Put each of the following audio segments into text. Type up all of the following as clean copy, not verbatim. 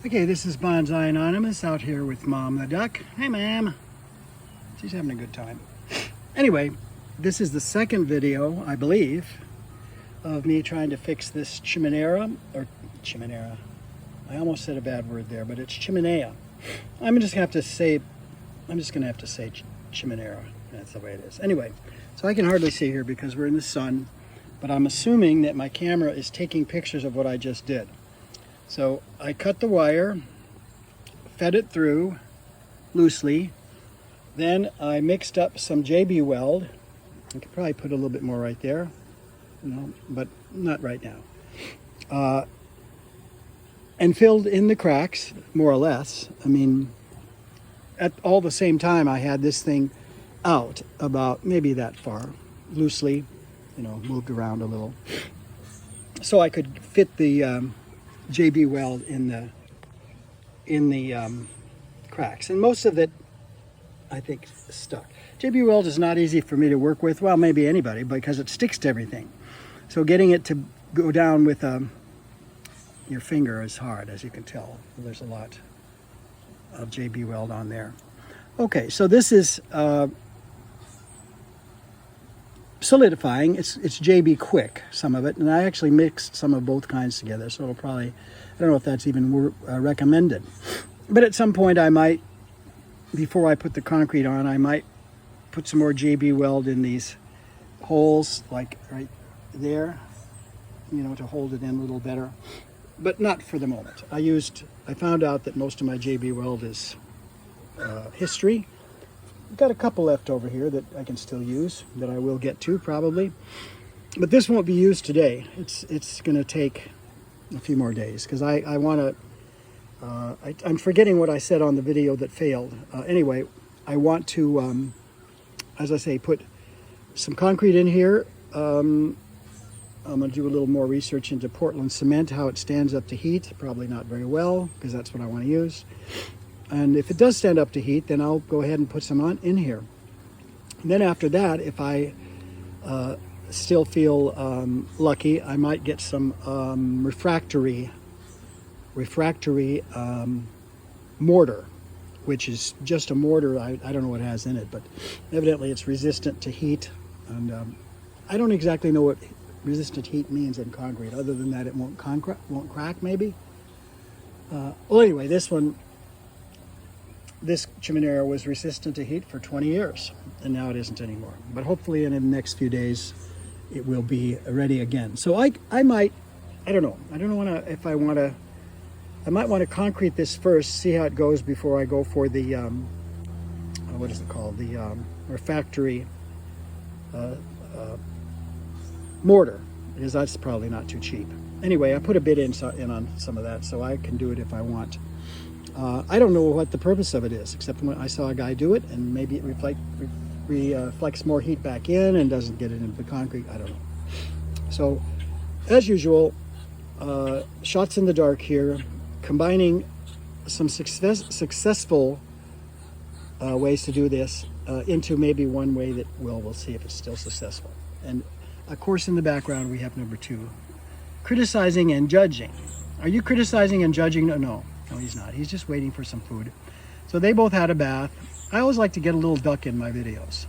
Okay, this is Bonsai Anonymous out here with Mom the duck. Hey, ma'am. She's having a good time. Anyway, this is the second video, I believe, of me trying to fix this Chimenea, or Chimenea. I almost said a bad word there, but it's Chimenea. I'm just gonna have to say Chimenea. That's the way it is. Anyway, so I can hardly see here because we're in the sun, but I'm assuming that my camera is taking pictures of what I just did. So I cut the wire, fed it through loosely, then I mixed up some JB weld. I could probably put a little bit more right there, but not right now. And filled in the cracks, more or less. I mean, at all the same time, I had this thing out about maybe that far, loosely, moved around a little, so I could fit the JB weld in the cracks, and most of it I think stuck. JB weld is not easy for me to work with, well, maybe anybody, because it sticks to everything. So getting it to go down with your finger is hard, as you can tell. There's a lot of JB weld on there. Okay, so this is solidifying. It's JB quick, some of it, and I actually mixed some of both kinds together, so it'll probably, I don't know if that's even recommended, but at some point I might, before I put the concrete on, I might put some more JB weld in these holes, like right there, to hold it in a little better, but not for the moment. I found out that most of my JB weld is history. I've got a couple left over here that I can still use, that I will get to probably, but this won't be used today. It's going to take a few more days because I want to. I'm forgetting what I said on the video that failed. Anyway, I want to, as I say, put some concrete in here. I'm going to do a little more research into Portland cement, how it stands up to heat. Probably not very well, because that's what I want to use. And if it does stand up to heat, then I'll go ahead and put some in here. And then after that, if I still feel lucky, I might get some refractory mortar, which is just a mortar. I don't know what it has in it, but evidently it's resistant to heat. And I don't exactly know what resistant heat means in concrete, other than that it won't crack maybe. Well, anyway, this Chiminea was resistant to heat for 20 years, and now it isn't anymore. But hopefully in the next few days, it will be ready again. So I might, I don't know if I want to, I might want to concrete this first, see how it goes before I go for the, what is it called? The refractory mortar, because that's probably not too cheap. Anyway, I put a bit in on some of that, so I can do it if I want. I don't know what the purpose of it is, except when I saw a guy do it, and maybe it reflects more heat back in and doesn't get it into the concrete. I don't know. So, as usual, shots in the dark here, combining some successful ways to do this into maybe one way that we'll see if it's still successful. And of course, in the background, we have number 2, criticizing and judging. Are you criticizing and judging? No, he's not. He's just waiting for some food. So they both had a bath. I always like to get a little duck in my videos,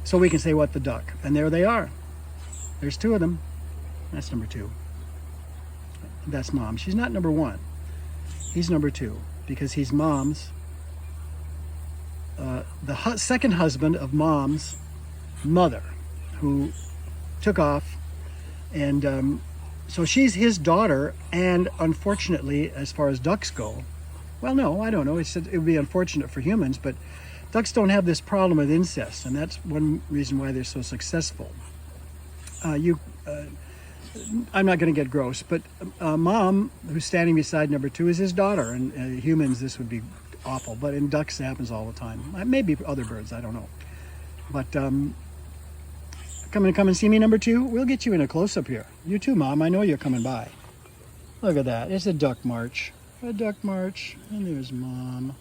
so we can say what the duck. And there they are. There's 2 of them. That's number 2. That's Mom. She's not number 1. He's number 2 because he's Mom's, the second husband of Mom's mother, who took off, and so she's his daughter. And unfortunately, as far as ducks go, well, no, I don't know. It would be unfortunate for humans, but ducks don't have this problem with incest, and that's one reason why they're so successful. I'm not going to get gross, but Mom, who's standing beside number 2, is his daughter, and humans, this would be awful, but in ducks it happens all the time. Maybe other birds, I don't know. But come and see me, number 2. We'll get you in a close-up here. You too, Mom. I know you're coming by. Look at that. It's a duck march. A duck march. And there's Mom.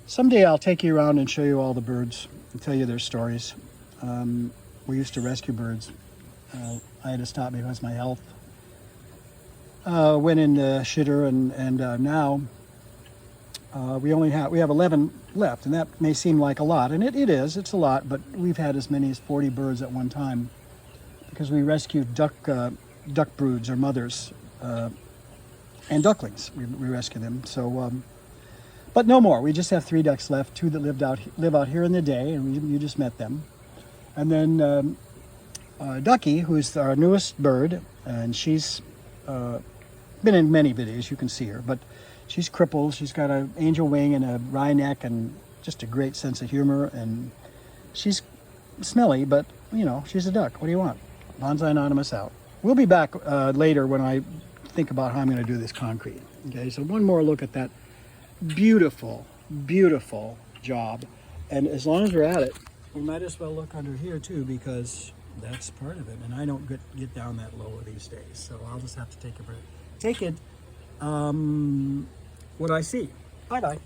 Someday I'll take you around and show you all the birds and tell you their stories. We used to rescue birds. I had to stop because of my health. went in the shitter, and now we have 11 left, and that may seem like a lot, and it's a lot, but we've had as many as 40 birds at one time because we rescued duck broods or mothers and ducklings. We rescue them. So, but no more. We just have 3 ducks left. 2 that live out here in the day, and you just met them, and then Ducky, who's our newest bird, and she's been in many videos. You can see her, but she's crippled. She's got an angel wing and a wry neck and just a great sense of humor. And she's smelly, but you know, she's a duck. What do you want? Bonsai Anonymous out. We'll be back later when I think about how I'm going to do this concrete. Okay, so one more look at that beautiful, beautiful job. And as long as we're at it, we might as well look under here too, because that's part of it. And I don't get down that low these days, so I'll just have to take it what I see. Bye-bye.